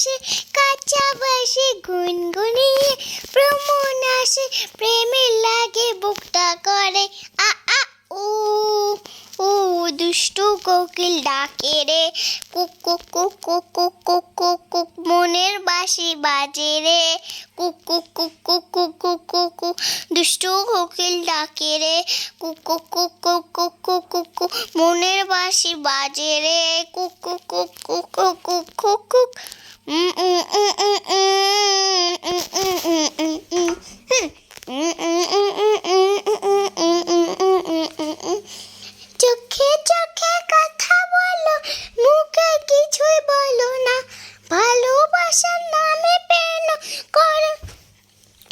আসে কাঁচা বাসে গুনগুনিয়ে ভ্রমণ আসে প্রেমে লাগে বুকটা করে আ আ উ উ দুষ্টু কোকিল ডাকে রে cook cook cook cook cook cook cook cook মনের বাঁশি বাজে রে cook cook cook cook cook cook cook cook দুষ্টু কোকিল ডাকে রে cook cook cook cook cook cook cook cook মনের বাঁশি বাজে রে cook cook cook cook cook cook cook cook চোখে চোখে কথা বলো মুখে কিছুই বলো না ভালোবাসার নামে প্রেম করো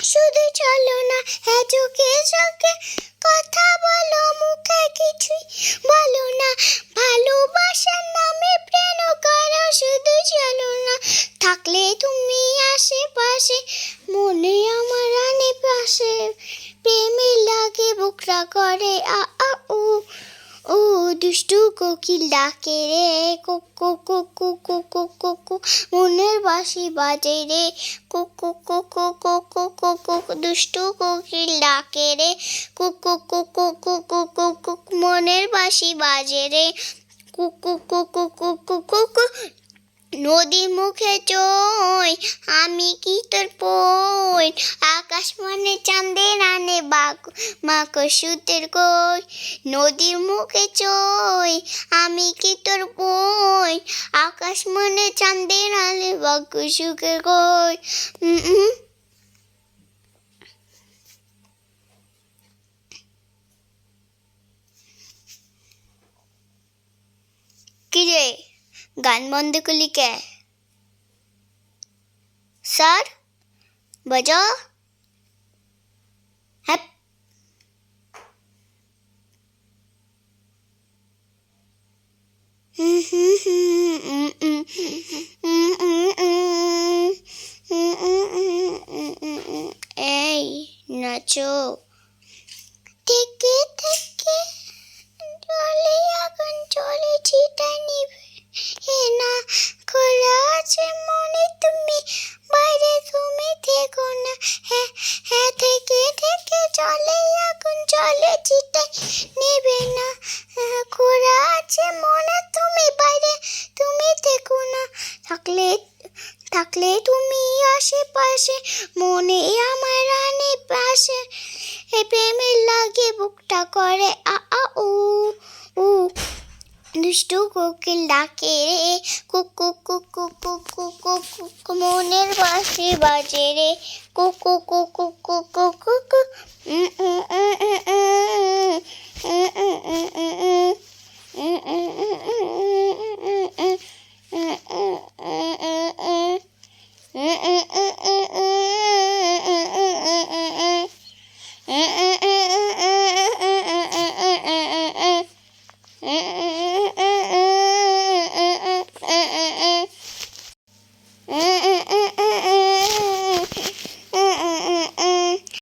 শুধু চলো না হ্যাঁ চোখে চোখে কথা বলো মুখে কিছুই বলো না ভালোবাসার নামে প্রেম করো শুধু চলো না থাকলে তুমি আশেপাশে মনে আমার আনে পাশে প্রেমে লাগে বুকরা করে আ আ উ ও দুষ্টু কোকিল ডাকে রে cook cook cook cook cook cook cook cook মনের বাঁশি বাজে রে cook cook cook cook cook cook cook cook দুষ্টু কোকিল ডাকে রে cook cook cook cook cook cook cook cook মনের বাঁশি বাজে রে cook cook cook cook cook cook cook cook নদী মুখে চই আমি কি তোর পই আকাশ মানে চাঁদের আনে মাকসুতের কই নদীর মুখে চই আমি কি তোর পই আকাশ মানে চাঁদের আনে মাকসুকের কই কি রে গান বন্ধ করলি কে স্যার বাজা হ্যাপ এই নাচো থেকে থেকে জলে আগুন চলে ছিটা নিবে না খোলা আছে মনে তুমি বাইরে তুমি থেকো না হ্যাঁ হ্যাঁ থেকে থেকে জলে আগুন চলে ছিটা নিবে না খোলা আছে মনে তুমি বাইরে তুমি থেকো না থাকলে থাকলে তুমি আশেপাশে মনে আমার আনে পাশে এই প্রেমের লাগে বুকটা করে আ আ উ উ দুষ্টু কোকিল ডাকে রে cook cook cook cook cook cook cook cook মনের বাঁশি বাজে রে cook cook cook cook cook cook cook cook